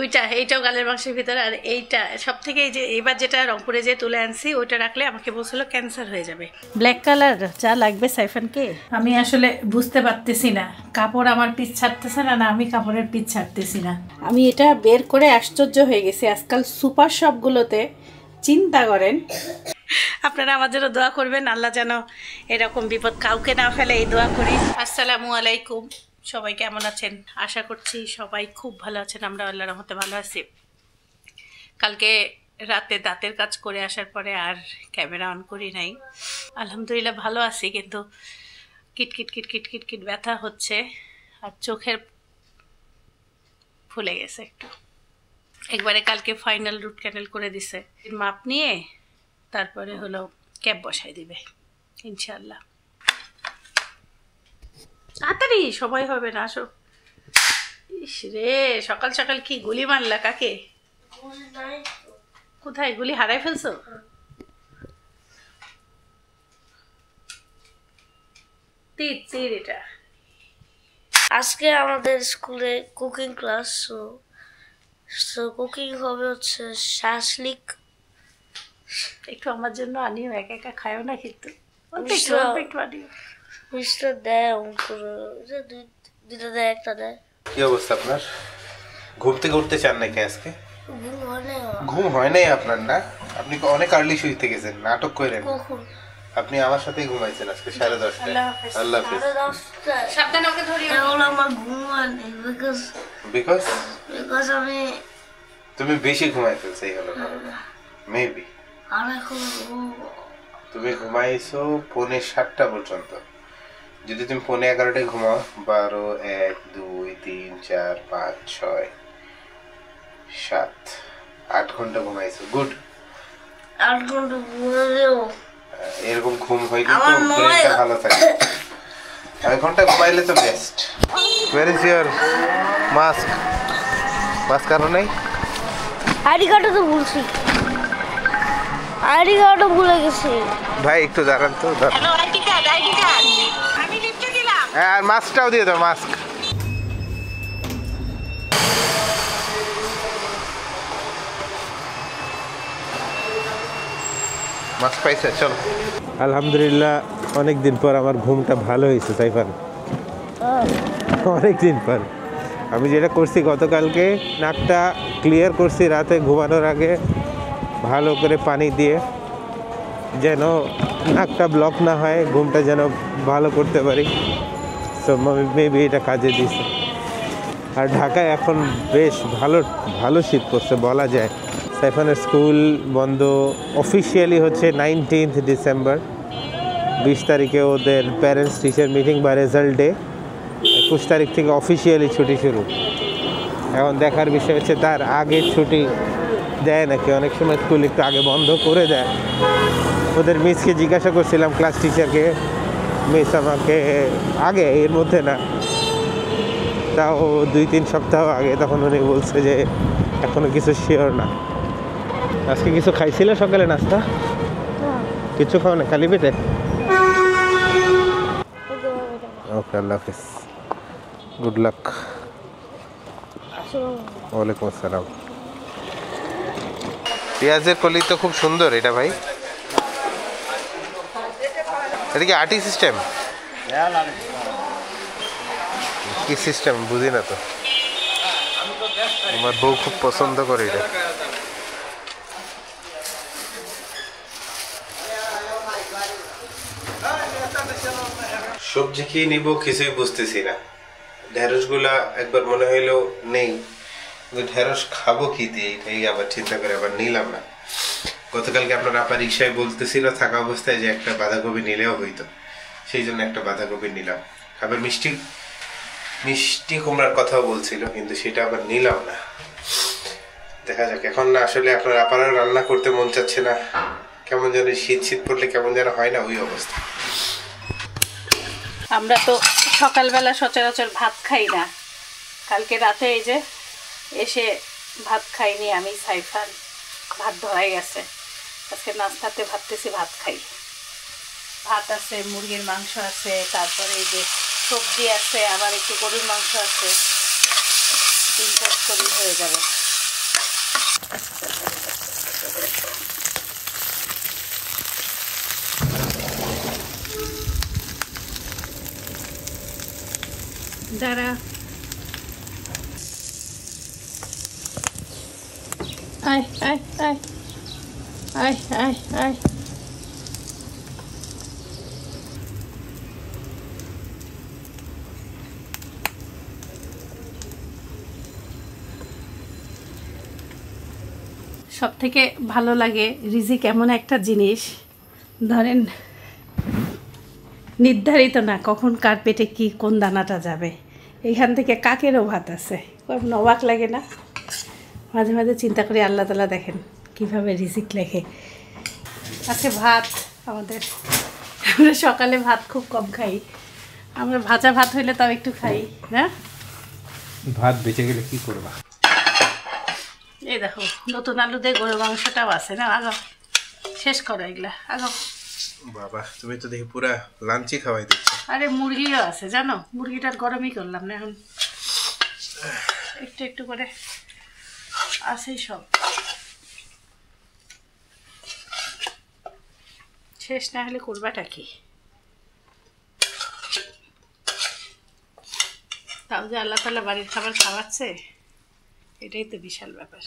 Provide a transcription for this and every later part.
ওইটা এইটাও গালের মাংসের ভিতরে, আর এইটা সব থেকে এই যে এবার যেটা রংপুরে যে তুলে আনছি ওইটা রাখলে আমাকে বলছিল ক্যান্সার হয়ে যাবে। ব্ল্যাক কালার যা লাগবে সাইফানকে আমি আসলে বুঝতে পারতেছি না, কাপড় আমার পিছ ছাড়তেছে না, না আমি কাপড়ের পিছ ছাড়তেছি না। আমি এটা বের করে আশ্চর্য হয়ে গেছি। আজকাল সুপার শপগুলোতে চিন্তা করেন, আপনারা আমার জন্য দোয়া করবেন, আল্লাহ যেন এরকম বিপদ কাউকে না ফেলে, এই দোয়া করি। আসসালামু আলাইকুম, সবাই কেমন আছেন? আশা করছি সবাই খুব ভালো আছেন। আমরা আল্লাহর রহমতে ভালো আছি। কালকে রাতে দাঁতের কাজ করে আসার পরে আর ক্যামেরা অন করি নাই। আলহামদুলিল্লাহ ভালো আছি, কিন্তু কিটকিট কিটকিট কিটকিট ব্যথা হচ্ছে আর চোখের ফুলে গেছে একটু। একবারে কালকে ফাইনাল রুট ক্যানেল করে দিছে, মাপ নিয়ে তারপরে হলো ক্যাপ বসাই দিবে ইনশাআল্লাহ। তাড়াতাড়ি সবাই হবে না, আসো। ইস রে, সকাল সকাল কি গুলি মারলা কাকে? কোথায় গুলি হারাই ফেলছো? তীর তীর এটা। আজকে আমাদের স্কুলে কুকিং ক্লাস, সো কুকিং হবে হচ্ছে শাসলিক। একটু আমার জন্য আনিও, একা একা খায়ও না কিন্তু। মিস্টার দেয় দুইটা দেয়, একটা দেয়। কি অবস্থা আপনার? ঘুম থেকে উঠতে চান নাকি আজকে? ঘুম হয় নাই আপনার? না, আপনি অনেক আর্লি শুইতে গেছেন, নাটক করেন। কখন? আপনি আমার সাথেই ঘুমাইছেন আজকে 10:30টায়। আল্লাহ হাফেজ। সাবধানে ওকে ধরিও। এখন আমার ঘুম হয় না, বিকজ তুমি বেশি ঘুমাই ফেলছো, এই হলো মেবি। আর এখন তুমি ঘুমাইছো 7:45 পর্যন্ত। যদি তুমি 11:15টায় ঘুমাও, 12, 1, 2, 3, 4, 5, 6, 7, 8 ঘন্টা ঘুমাইছো। গুড। 8 ঘন্টা ঘুমালেও এরকম ঘুম হইলে তো ব্রেনটা ভালো থাকে। 8 ঘন্টা ঘুমাইলে তো best. Where is your mask? Mask আনো নাই? আইডি কার্ডও তো ভুলছি, আইডি কার্ডও ভুলে গেছি। ভাই একটু দাঁড়ান তো। হ্যালো, আইডি কার্ড আমি লিফটে দিলাম। হ্যাঁ, আর মাস্কটাও দিয়ে দাও, মাস্ক। মাস্ক পাইছে? চলো। আলহামদুলিল্লাহ, অনেক দিন পর আমার ঘুমটা ভালো হয়েছে সাইফান, অনেক দিন পর। আমি যেটা করছি গতকালকে, নাকটা ক্লিয়ার করছি রাতে ঘুমানোর আগে ভালো করে পানি দিয়ে, যেন নাকটা ব্লক না হয়, ঘুমটা যেন ভালো করতে পারি। সো মেবি এটা কাজে দিছে। আর ঢাকায় এখন বেশ ভালো শীত পড়ছে বলা যায়। সাইফানের স্কুল বন্ধ অফিসিয়ালি হচ্ছে 19 ডিসেম্বর। 20 তারিখে ওদের প্যারেন্টস টিচার মিটিং বা রেজাল্ট ডে। 21 তারিখ থেকে অফিসিয়ালি ছুটি শুরু। এখন দেখার বিষয় হচ্ছে তার আগে ছুটি দেয় নাকি। অনেক সময় স্কুল একটু আগে বন্ধ করে দেয়। ওদের মিসকে জিজ্ঞাসা করছিলাম, ক্লাস টিচারকে, মিস আমাকে আগে, এর মধ্যে না, তাও 2-3 সপ্তাহ আগে। তখন উনি বলছে যে এখনো কিছু শিওর না। আজকে কিছু খাইছিলে সকালে নাস্তা? কিছু খাও না, খালি পেটে? ওকে, আল্লাহ হাফিজ, গুড লাক। ওয়ালাইকুম আসসালাম। পেঁয়াজের কলি তো খুব সুন্দর এটা ভাই। এটা কি আটি সিস্টেম? কি সিস্টেম বুঝি না তো। আমার বউ খুব পছন্দ করে এটা। সবজি কি নিব কিছুই বুঝতেছি না। ঢেঁড়সগুলা একবার মনে হইলো নেই, ঢেঁড়স খাবো কি দিয়ে, এই আবার চিন্তা করে আবার নিলাম না। গতকালকে আপনার আপা রিক্সায় বলতেছিল থাকা অবস্থায় যে একটা বাঁধাকপি নিলেও হইতো, সেই জন্য একটা বাঁধাকপি নিলাম। আবার মিষ্টি কুমড়ার কথাও বলছিল, কিন্তু সেটা আবার নিলাম না। দেখা যাক। এখন না আসলে আপনার আপারও রান্না করতে মন চাচ্ছে না, কেমন যেন শীত পড়লে কেমন যেন হয় না, ওই অবস্থা। আমরা তো সকালবেলা সচরাচর ভাত খাই না। কালকে রাতে এই যে এসে ভাত খাইনি আমি, সাইফান ভাত ধরাই গেছে। আজকে নাস্তাতে ভাবতেছি ভাত খাই। ভাত আছে, মুরগির মাংস আছে, তারপরে এই যে সবজি আছে, আবার একটু গরুর মাংস আছে। 3 প্লেট হয়ে যাবে। দাঁড়া, আয় আয় আয় আয় আয় আয়। সব থেকে ভালো লাগে রিজিক এমন একটা জিনিস, ধরেন নির্ধারিত না কখন কার পেটে কি কোন দানাটা যাবে। এইখান থেকে কাকেরও ভাত আছে, খুব অবাক লাগে না? মাঝে মাঝে চিন্তা করি আল্লাহ তাআলা দেখেন কিভাবে রিজিক লেখে। আজকে ভাত আমাদের, আমরা সকালে ভাত খুব কম খাই, আমরা ভাজা ভাত হইলে তাও একটু খাই না। ভাত বেঁচে গেলে কি করবা? এই দেখো নতুন আলু দিয়ে গরুর মাংসটাও আছে না, আগো শেষ করো এগুলা আগো। বাবা তুমি তো দেখি পুরা লাঞ্চই খাওয়াই দিচ্ছ। আরে মুরগিও আছে জানো, মুরগিটার গরমই করলাম না এখন, একটু একটু করে আছেই সব, শেষ না হলে করবাটা কি? তাও যে আল্লাহ তাআলা বাড়ির খাবার খাওয়াচ্ছে, এটাই তো বিশাল ব্যাপার।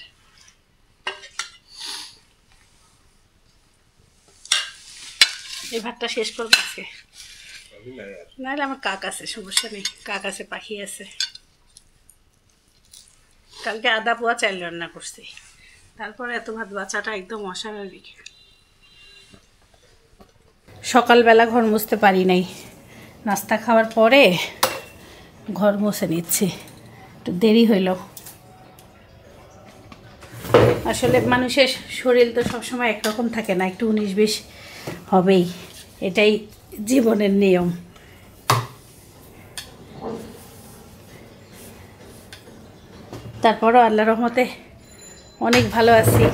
এই ভাতটা শেষ করবো আজকে, নাহলে আমার কাক আছে, সমস্যা নেই, কাক আছে, পাখি আছে। কালকে আদা পোয়া চাল রান্না করছি, তারপরে এত ভাত বাঁচাটা একদম অস্বাভাবিক। সকালবেলা ঘর মুছতে পারি নাই, নাস্তা খাওয়ার পরে ঘর মুছে নিচ্ছি, একটু দেরি হইল। আসলে মানুষের শরীর তো সবসময় একরকম থাকে না, একটু 19-20 হবেই, এটাই জীবনের নিয়ম। তারপরও আল্লাহর রহমতে অনেক ভালো আছি।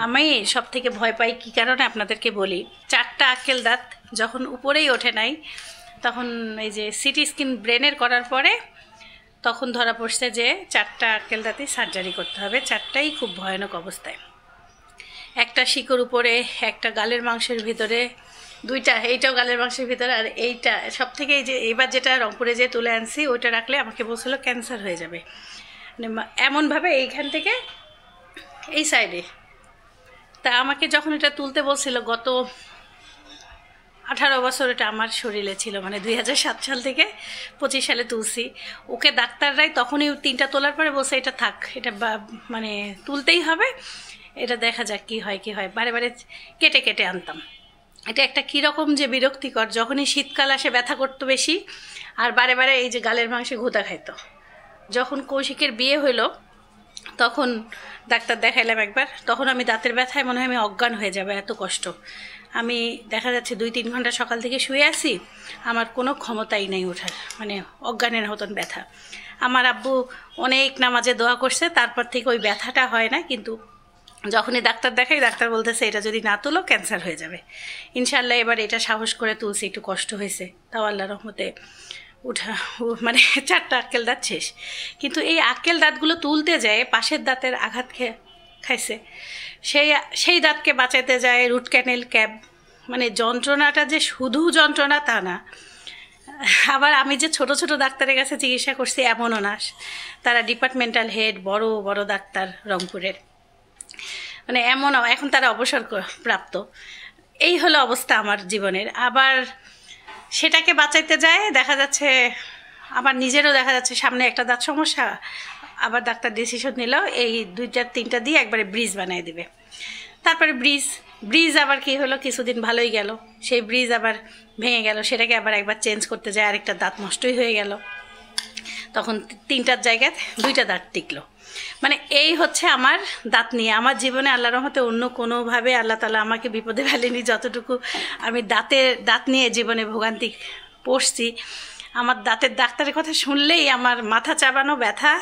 আমি সব থেকে ভয় পাই কী কারণে আপনাদেরকে বলি, 4টা আক্কেল দাঁত যখন উপরেই ওঠে নাই, তখন এই যে সিটি স্ক্যান ব্রেনের করার পরে তখন ধরা পড়ছে যে 4টা আক্কেল দাঁতই সার্জারি করতে হবে, 4টাই খুব ভয়ানক অবস্থায়। একটা শিকড় উপরে, একটা গালের মাংসের ভিতরে, 2টা, এইটাও গালের মাংসের ভিতরে, আর এইটা সব থেকে এই যে এবার যেটা রংপুরে যে তুলে আনছি ওইটা রাখলে আমাকে বলছিল ক্যান্সার হয়ে যাবে, মানে এমনভাবে এইখান থেকে এই সাইডে। তা আমাকে যখন এটা তুলতে বলছিল, গত 18 বছর এটা আমার শরীরে ছিল, মানে 2007 সাল থেকে 25 সালে তুলছি। ওকে ডাক্তাররাই তখনই 3টা তোলার পরে বলছে এটা থাক, এটা মানে তুলতেই হবে, এটা দেখা যাক কি হয় কি হয়। বারে বারে কেটে কেটে আনতাম। এটা একটা কীরকম যে বিরক্তিকর, যখনই শীতকাল আসে ব্যথা করতো বেশি, আর বারে বারে এই যে গালের মাংসে ঘুতা খাইতো। যখন কৌশিকের বিয়ে হইলো তখন ডাক্তার দেখাইলাম একবার, তখন আমি দাঁতের ব্যথায় মনে হয় আমি অজ্ঞান হয়ে যাবে, এত কষ্ট। আমি দেখা যাচ্ছে 2-3 ঘন্টা সকাল থেকে শুয়ে আছি, আমার কোনো ক্ষমতাই নেই ওঠার, মানে অজ্ঞানের মতন ব্যথা। আমার আব্বু অনেক নামাজে দোয়া করছে, তারপর থেকে ওই ব্যথাটা হয় না, কিন্তু যখনই ডাক্তার দেখাই ডাক্তার বলতেছে এটা যদি না তুলো ক্যান্সার হয়ে যাবে। ইনশাল্লাহ এবার এটা সাহস করে তুলছি, একটু কষ্ট হয়েছে, তাও আল্লাহর রহমতে মানে 4টা আক্কেল দাঁত শেষ। কিন্তু এই আক্কেল দাঁতগুলো তুলতে যায় পাশের দাঁতের আঘাত খাইছে, সেই দাঁতকে বাঁচাইতে যায় রুট ক্যানেল ক্যাপ, মানে যন্ত্রণাটা যে শুধু যন্ত্রণা তা না। আবার আমি যে ছোট ছোট ডাক্তারের কাছে চিকিৎসা করছি এমনও না, তারা ডিপার্টমেন্টাল হেড, বড় বড় ডাক্তার রংপুরের, মানে এমনও, এখন তারা অবসর প্রাপ্ত। এই হলো অবস্থা আমার জীবনের। আবার সেটাকে বাঁচাইতে যায় দেখা যাচ্ছে আমার নিজেরও দেখা যাচ্ছে সামনে একটা দাঁত সমস্যা, আবার ডাক্তার ডিসিশন নিল এই 2-3টা দিয়ে একবারে ব্রিজ বানিয়ে দেবে। তারপরে ব্রিজ আবার কি হলো, কিছুদিন ভালোই গেল, সেই ব্রিজ আবার ভেঙে গেল, সেটাকে আবার একবার চেঞ্জ করতে যায়, আরেকটা দাঁত নষ্টই হয়ে গেল, তখন 3টার জায়গায় 2টা দাঁত টিকলো। মানে এই হচ্ছে আমার দাঁত নিয়ে আমার জীবনে। আল্লাহর রহমতে অন্য কোনোভাবে আল্লাহ তাআলা আমাকে বিপদে ফেলেনি। যতটুকু আমি দাঁত নিয়ে জীবনে ভোগান্তি পড়ছি, আমার দাঁতের ডাক্তারের কথা শুনলেই আমার মাথা চাবানো ব্যথা,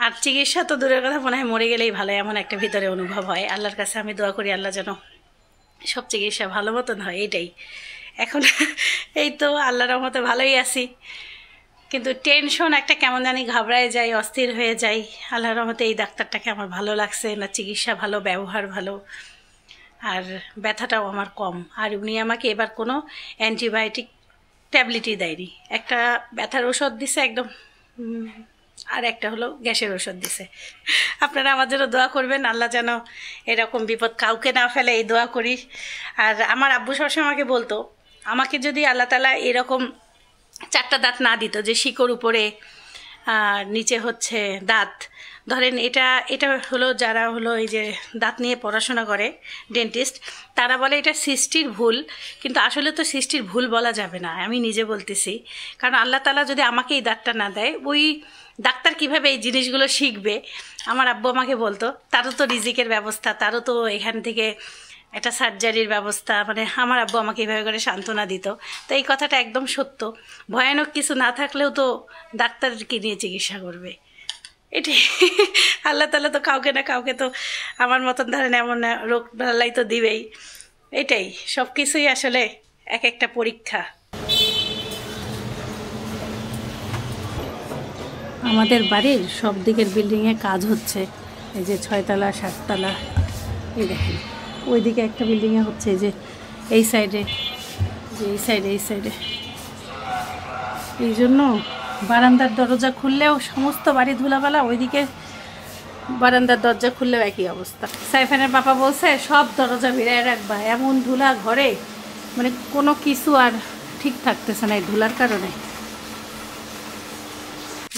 আর চিকিৎসা তো দূরের কথা, মনে হয় মরে গেলেই ভালো, এমন একটা ভিতরে অনুভব হয়। আল্লাহর কাছে আমি দোয়া করি আল্লাহ যেন সব চিকিৎসা ভালো মতন হয়, এটাই। এখন এই তো আল্লাহর রহমতে ভালোই আছি, কিন্তু টেনশন একটা কেমন জানি ঘাবড়ায় যাই, অস্থির হয়ে যাই। আল্লাহর রহমতে এই ডাক্তারটাকে আমার ভালো লাগছে, না চিকিৎসা ভালো, ব্যবহার ভালো, আর ব্যথাটাও আমার কম। আর উনি আমাকে এবার কোনো অ্যান্টিবায়োটিক ট্যাবলেটই দেয়নি, একটা ব্যথার ওষুধ দিছে একদম, আর একটা হলো গ্যাসের ওষুধ দিছে। আপনারা আমাদেরও দোয়া করবেন, আল্লাহ যেন এরকম বিপদ কাউকে না ফেলে, এই দোয়া করি। আর আমার আব্বু সবসময় আমাকে বলতো, আমাকে যদি আল্লাহ তাআলা এরকম 4টা দাঁত না দিত, যে শিকড় উপরে আর নিচে হচ্ছে দাঁত, ধরেন এটা হলো যারা হলো এই যে দাঁত নিয়ে পড়াশোনা করে ডেন্টিস্ট, তারা বলে এটা সৃষ্টির ভুল, কিন্তু আসলে তো সৃষ্টির ভুল বলা যাবে না, আমি নিজে বলতেছি। কারণ আল্লাহ তাআলা যদি আমাকে এই দাঁতটা না দেয়, ওই ডাক্তার কিভাবে এই জিনিসগুলো শিখবে? আমার আব্বু আমাকে বলতো, তারও তো রিজিকের ব্যবস্থা, তারও তো এখান থেকে একটা সার্জারির ব্যবস্থা, মানে আমার আব্বু আমাকে এইভাবে করে সান্ত্বনা দিত। তো এই কথাটা একদম সত্য, ভয়ানক কিছু না থাকলেও তো ডাক্তারকে নিয়ে চিকিৎসা করবে, এটাই। আল্লাহ তাআলা তো কাউকে না কাউকে তো আমার মতন ধরেন এমন রোগ বালাই তো দিবেই, এটাই। সব কিছুই আসলে এক একটা পরীক্ষা। আমাদের বাড়ির সব দিকের বিল্ডিংয়ে কাজ হচ্ছে, এই যে 6 তলা 7 তলা, এই দেখেন ওইদিকে একটা বিল্ডিংয়ে হচ্ছে, এই যে এই সাইডে, যে এই সাইডে। এই জন্য বারান্দার দরজা খুললেও সমস্ত বাড়ি ধুলাবালা, ওইদিকে বারান্দার দরজা খুললেও একই অবস্থা। সাইফানের বাবা বলছে সব দরজা ভিড়ায় রাখবা, এমন ধুলা ঘরে, মানে কোনো কিছু আর ঠিক থাকতেছে না এই ধুলার কারণে।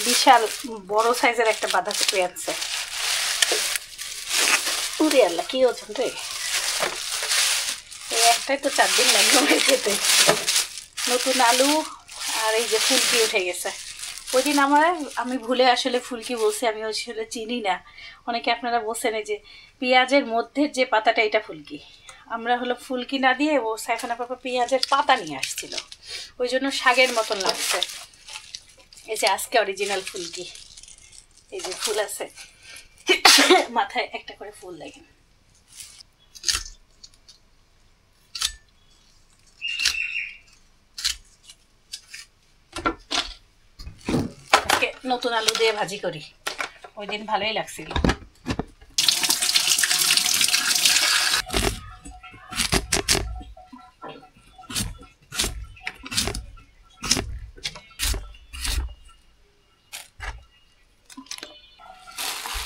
বিশাল বড় সাইজের একটা বাঁধাকপি আনছে, উরে আল্লাহ কি ওজন রে, এই একটাই তো 4 দিন লাগবে খেতে। নতুন আলু আর এই যে ফুলকি উঠে গেছে। ওই দিন আমি ভুলে আসলে ফুলকি বলছি, আমি আসলে চিনি না। অনেকে আপনারা বলছেন এই যে পেঁয়াজের মধ্যে যে পাতাটা, এটা ফুলকি। আমরা হলো ফুলকি না দিয়ে ও সাইফানা পাপা পেঁয়াজের পাতা নিয়ে আসছিল, ওই জন্য শাকের মতন লাগছে। এই যে আজকে অরিজিনাল ফুলকি, এই যে ফুল আছে মাথায় একটা করে ফুল দেখেন। আজকে নতুন আলু দিয়ে ভাজি করি, ওই দিন ভালোই লাগছিল।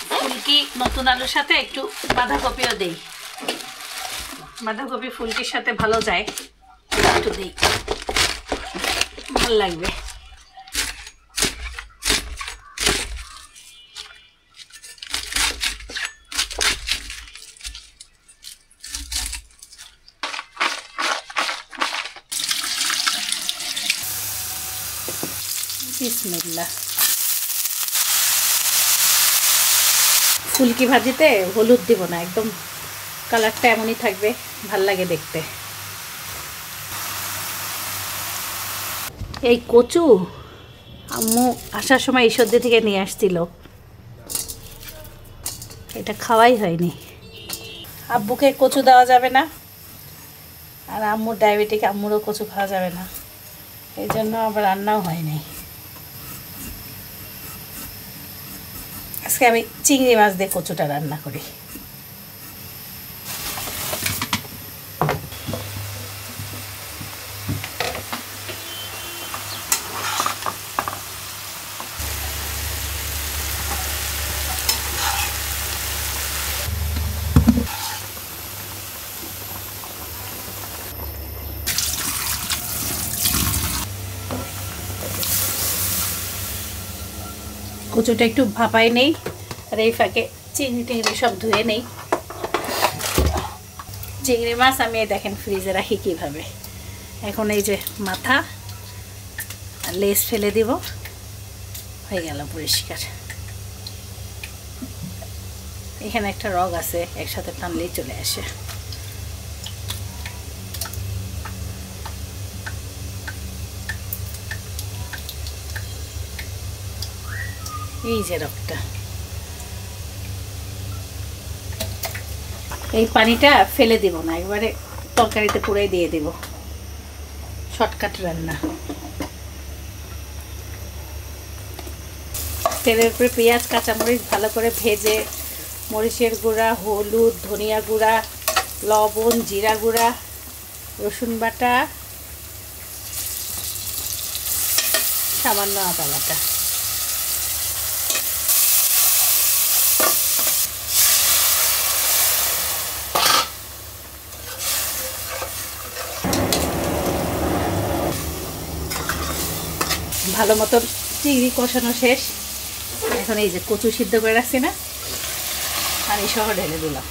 ফুলকি নতুন আলুর সাথে একটু বাঁধাকপিও দেই, বাঁধাকপি ফুলকির সাথে ভালো যায়, একটু দিই, ভালো লাগবে। বিসমিল্লাহ। ফুলকি ভাজিতে হলুদ দিব না, একদম কালারটা এমনই থাকবে, ভাল লাগে দেখতে। এই কচু আম্মু আসার সময় ঈশ্বরদী থেকে নিয়ে আসছিল, এটা খাওয়াই হয়নি। আব্বুকে কচু দেওয়া যাবে না, আর আম্মুর ডায়াবেটিক, আম্মুরও কচু খাওয়া যাবে না, এই জন্য আবার রান্নাও হয়নি। আজকে আমি চিংড়ি মাছ দিয়ে কচুটা রান্না করি। কচুটা একটু ভাপাই নেই, আর এই ফাঁকে চিংড়ি টিংড়ি সব ধুয়ে নেই। চিংড়ি মাছ আমি দেখেন ফ্রিজে রাখি কীভাবে। এখন এই যে মাথা আর লেজ ফেলে দিব, হয়ে গেল পরিষ্কার। এখানে একটা রগ আছে, একসাথে টানলেই চলে আসে। এই যে রগটা, এই পানিটা ফেলে দিব না, একবারে তরকারিতে পুরাই দিয়ে দিব। শর্টকাট রান্না। তেলের উপরে পেঁয়াজ কাঁচামরিচ ভালো করে ভেজে, মরিচের গুঁড়া, হলুদ, ধনিয়া গুঁড়া, লবণ, জিরা গুঁড়া, রসুন বাটা, সামান্য আদা বাটা। ভালো মতো চিংড়ি কষানো শেষ। এখন এই যে কচু সিদ্ধ করে রাখছি না, পানি সহ ঢেলে দিলাম।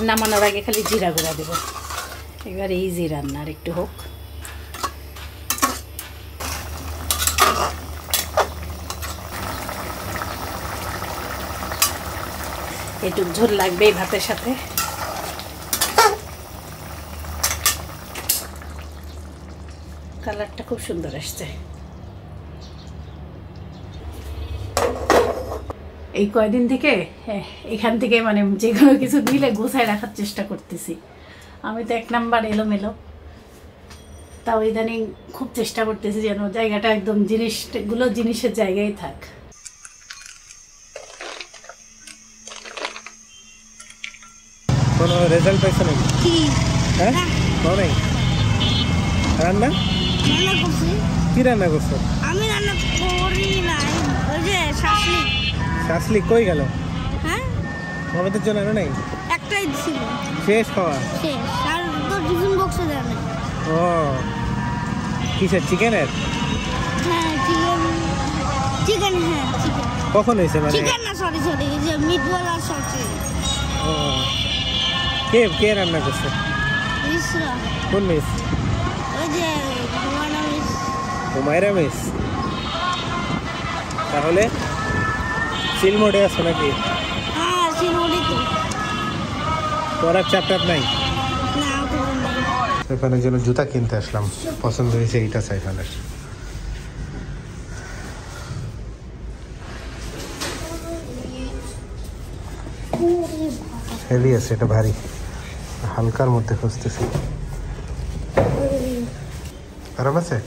নামানোর আগে খালি জিরা গুঁড়া দেবো। এবার ইজি রান্না, আর একটু হোক। একটু ঝোল লাগবে এই ভাতের সাথে। কালারটা খুব সুন্দর আসছে। এই কয়দিন থেকে এখান থেকে মানে যে কোনো কিছু দিলে গোছায় রাখার চেষ্টা করতেছি। আমি তো এক নাম্বার এলোমেলো, তাও ইদানিং খুব চেষ্টা করতেছি যেন জায়গাটা একদম জিনিসগুলো জিনিসের জায়গায় থাক। কোনো রেজাল্ট পাইছো নাকি? হ্যাঁ, নাই রান্না। কি রান্না করছো? আমি রান্না করি নাই, ওই যে শাসলিক। শাসলিক কই গেল? হ্যাঁ, আমাদের জন্য আনো নাই? একটাই ছিল, শেষ খাওয়া শেষ। আর তো টিফিন বক্সে দেয় না। ও কিসের, চিকেনের? হ্যাঁ চিকেন, চিকেন, হ্যাঁ চিকেন। কখন হয়েছে মানে? চিকেন না, সরি সরি, এই যে মিট বল আর সবজি। ও কে কে রান্না করছে? মিশ্রা। কোন মিস? ওই যে হুমায়রা মিস। হুমায়রা মিস। তাহলে চিল মোডে আছো নাকি? হ্যাঁ শিমুলি তো। পড়ার চ্যাপ্টার নাই? না তো নাই। সাইফানের জন্য জুতা কিনতে আসলাম, পছন্দ হয়েছে এইটা সাইফানের। হেভি আছে, এটা ভারী, হালকার মধ্যে খুঁজতেছি। আরাম আছে?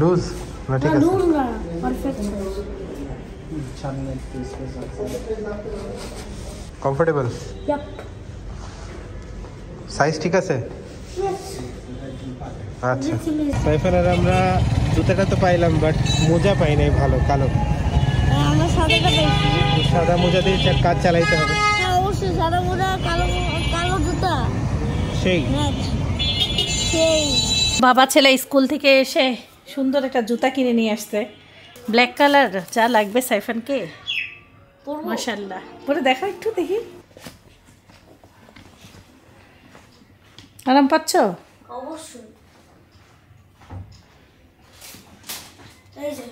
লুজ না ঠিক আছে? কমফোর্টেবল? সাইজ ঠিক আছে? আচ্ছা। সাইফানের আমরা জুতাটা তো পাইলাম, বাট মোজা পাই নাই ভালো, কালো। আমরা সাদাটা পেয়েছি। সাদা মোজা দিয়ে কাজ চালাইতে হবে। হ্যাঁ অবশ্যই, সাদা মোজা, কালো কালো জুতা। সেই সেই বাবা ছেলে স্কুল থেকে এসে সুন্দর একটা জুতা কিনে নিয়ে আসছে, ব্ল্যাক কালার। যা লাগবে সাইফানকে, মাশাআল্লাহ। পরে দেখা একটু দেখি, আরাম পাচ্ছ? অবশ্যই। এই যে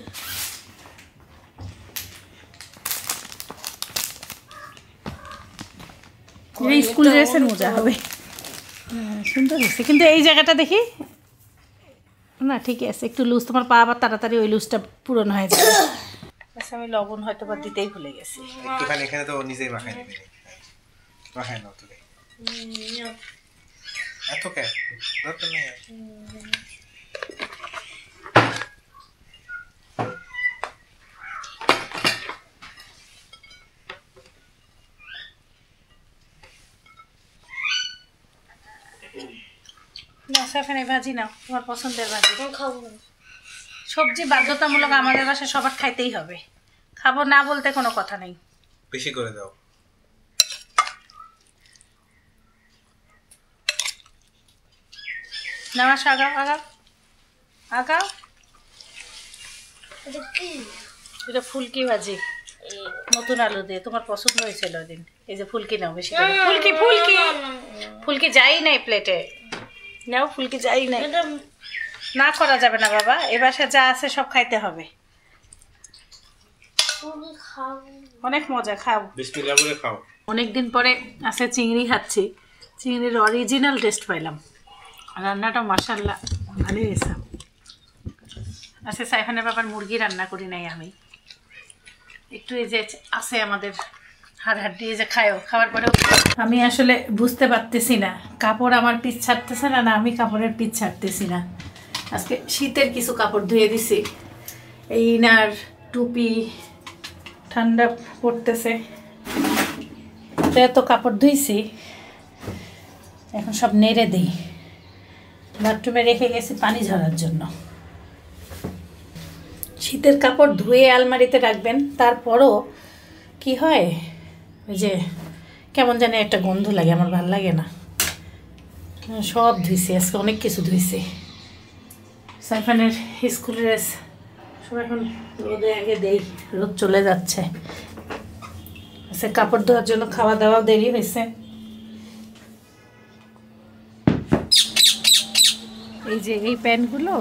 স্কুল ড্রেসের মোজা হবে। সুন্দর হয়েছে, কিন্তু এই জায়গাটা দেখি না, ঠিকই আছে, একটু লুজ। তোমার পা আবার তাড়াতাড়ি ওই লুজটা পূরণ হয়ে যাবে। আচ্ছা, আমি লবণ হয়তো বা দিতেই ভুলে গেছি। একটুখানি এখানে তো নিজেই মাখাই নেবে। মাখাই নাও তো। এত কে দরকার নেই। সাইফানের ভাজি নাও, তোমার পছন্দের ভাজি। খাবো না। সবজি বাধ্যতামূলক আমাদের বাসায় সবার খাইতেই হবে, খাবো না বলতে কোনো কথা নেই। বেশি করে দাও। নামাজ আগাও আগাও আগাও। এটা কি? এটা ফুলকি ভাজি, নতুন আলু দিয়ে, তোমার পছন্দ হয়েছিল ওই দিন। এই যে ফুলকি নাও বেশি করে। ফুলকি ফুলকি ফুলকি যাই নাই প্লেটে, নাও ফুলকি যাই নাই। এটা না করা যাবে না বাবা, এ বাসায় যা আছে সব খাইতে হবে। পুরি খাবো। অনেক মজা, খাও বিসমিল্লাহ বলে খাও। অনেকদিন পরে আছে চিংড়ি খাচ্ছি, চিংড়ির অরিজিনাল টেস্ট পাইলাম। রান্নাটা মাশাআল্লাহ ভালোই হয়েছে। আচ্ছা, সাইফানের বাবার মুরগি রান্না করি নাই আমি, একটু এই যে আছে আমাদের হাড় হাড্ডি, এই যে খায়ও, খাওয়ার পরেও আমি আসলে বুঝতে পারতেছি না, কাপড় আমার পিছ ছাড়তেছে না, না আমি কাপড়ের পিছ ছাড়তেছি না। আজকে শীতের কিছু কাপড় ধুয়ে দিছি, এই ইনার টুপি ঠান্ডা পড়তেছে, এত কাপড় ধুইছি, এখন সব নেড়ে দিই। বাথরুমে রেখে গেছি পানি ঝরার জন্য। শীতের কাপড় ধুয়ে আলমারিতে রাখবেন, তারপরও কি হয় ওই যে কেমন জানি একটা গন্ধ লাগে, আমার ভালো লাগে না। সব ধুইছি, আজকে অনেক কিছু ধুইছি। সাইফানের স্কুলের ড্রেস সব এখন রোদে আগে দেই, রোদ চলে যাচ্ছে। আচ্ছা, কাপড় ধোয়ার জন্য খাওয়া দাওয়া দেরি হয়েছে। এই যে এই প্যান্টগুলো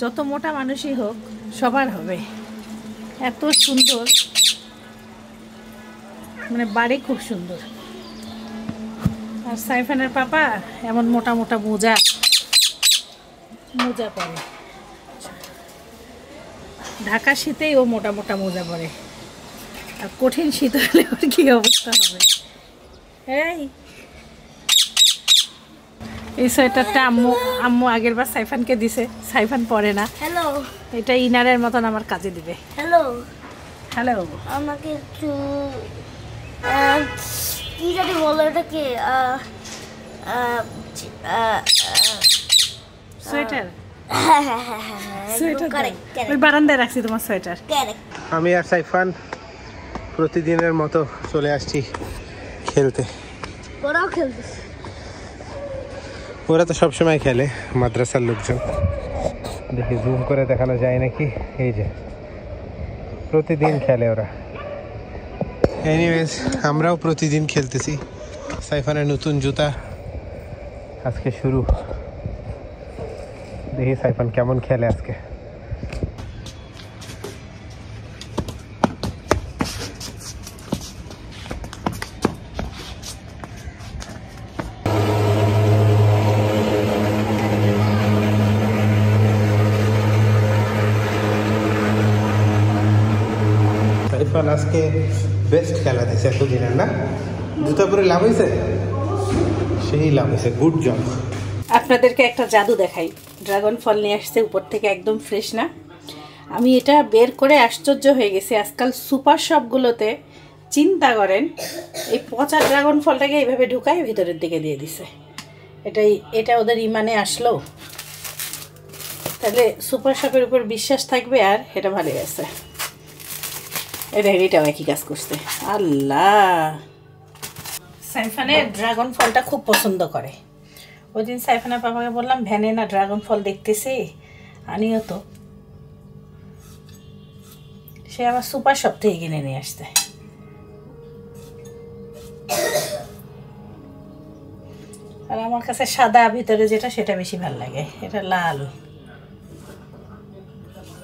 যত মোটা মানুষই হোক সবার হবে, এত সুন্দর, মানে বাড়ি খুব সুন্দর। আর সাইফানের পাপা এমন মোটা মোটা মোজা পরে, ঢাকা শীতেই ও মোটা মোটা মোজা পরে, আর কঠিন শীত হলে ওর কি অবস্থা হবে। এই সোয়েটারটা আম্মু আগের বার সাইফানকে দিছে, সাইফান পরে না। হ্যালো, এটা ইনারের মতন আমার কাজে দিবে। হ্যালো হ্যালো, আমাকে একটু কি জানি বলো এটাকে, সোয়েটার সোয়েটার ওই বারান্দায় রাখছি তোমার সোয়েটার। আমি আর সাইফান প্রতিদিনের মতো চলে আসছি খেলতে। ওরাও খেলতেছে, ওরা তো সবসময় খেলে, মাদ্রাসার লোকজন। দেখি জুম করে দেখানো যায় নাকি, এই যে প্রতিদিন খেলে ওরা। এনিওয়েজ, আমরাও প্রতিদিন খেলতেছি। সাইফানের নতুন জুতা আজকে শুরু, দেখি সাইফান কেমন খেলে আজকে। সাইফান আজকে বেস্ট খেলা দিয়েছে এতদিনের, না? জুতা পরে লাভ হয়েছে, সেই লাভ হয়েছে, গুড জব। আপনাদেরকে একটা জাদু দেখাই। ড্রাগন ফল নিয়ে আসছে উপর থেকে, একদম ফ্রেশ না? আমি এটা বের করে আশ্চর্য হয়ে গেছি। আজকাল সুপার শপগুলোতে চিন্তা করেন, এই পচা ড্রাগন ফলটাকে এইভাবে ঢুকায় ভিতরের দিকে দিয়ে দিছে। এটা ওদের ইমানে আসলো? তাহলে সুপার শপের উপর বিশ্বাস থাকবে। আর এটা ভালো আছে, এটাও একই কাজ করছে। আল্লাহ, সাইফানের ড্রাগন ফলটা খুব পছন্দ করে। ওই দিন সাইফানের পাপাকে বললাম, ভ্যানে না ড্রাগন ফল দেখতেছি, আনিও তো। সে আবার সুপার শপ থেকে কিনে নিয়ে আসতে। আর আমার কাছে সাদা ভিতরে যেটা, সেটা বেশি ভালো লাগে। এটা লাল।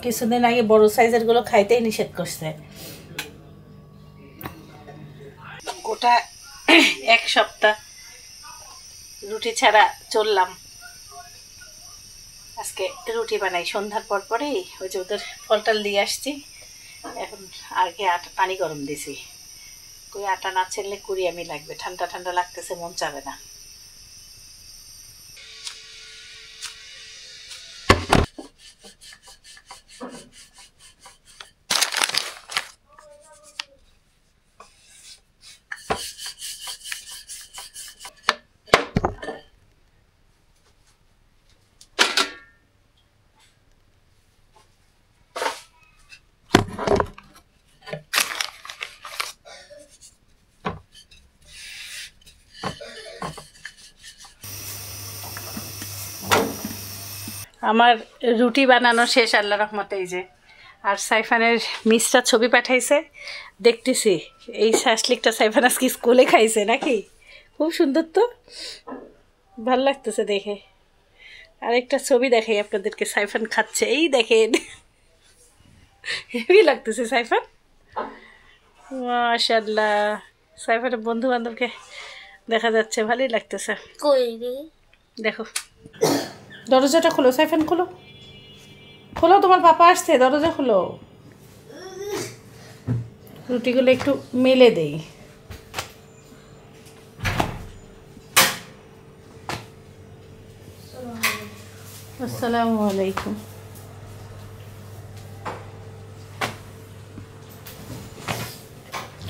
কিছুদিন আগে বড় সাইজের গুলো খাইতেই নিষেধ করছে। গোটা এক সপ্তাহ রুটি ছাড়া চললাম। আজকে রুটি বানাই সন্ধ্যার পর পরেই। ওই যে ওদের ফলটাল দিয়ে আসছি, এখন আগে পানি গরম দিছি। কই আটা না ছেড়লে কুড়িয়ামি লাগবে, ঠান্ডা ঠান্ডা লাগতেছে, মন চাবে না। আমার রুটি বানানো শেষ আল্লাহ রহমতে। এই যে, আর সাইফানের মিসটা ছবি পাঠাইছে, দেখতেছি। এই শাসলিকটা সাইফান আজকে স্কুলে খাইছে নাকি? খুব সুন্দর তো, ভালো লাগতেছে দেখে। আরেকটা ছবি দেখাই আপনাদেরকে, সাইফান খাচ্ছে, এই দেখেন, হেভি লাগতেছে সাইফান, মাশাআল্লাহ। সাইফানের বন্ধু বান্ধবকে দেখা যাচ্ছে, ভালোই লাগতেছে। দেখো, দরজাটা খোলো সাইফান, খোলো খোলো, তোমার পাপা আসছে, দরজা খোলো। রুটিগুলো একটু মেলে দেই। আসসালামু আলাইকুম।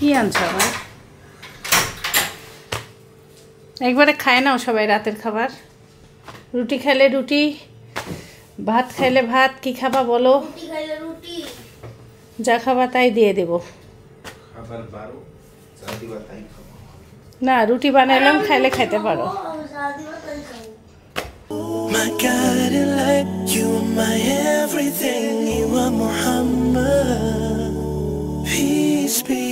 কি আনছো আমার? একবারে খায় নাও সবাই রাতের খাবার। রুটি খাইলে রুটি, ভাত খাইলে ভাত, কি খাবা বলো? রুটি খাইলে রুটি। যা খাবা তাই দিয়ে দেব। খাবার বারো যা দিবা তাই খাবো। না, রুটি বানাইলাম, খাইলে খাইতে পারো। My guiding light, you are my everything, you are Muhammad. Peace be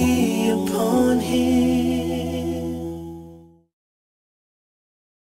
upon him.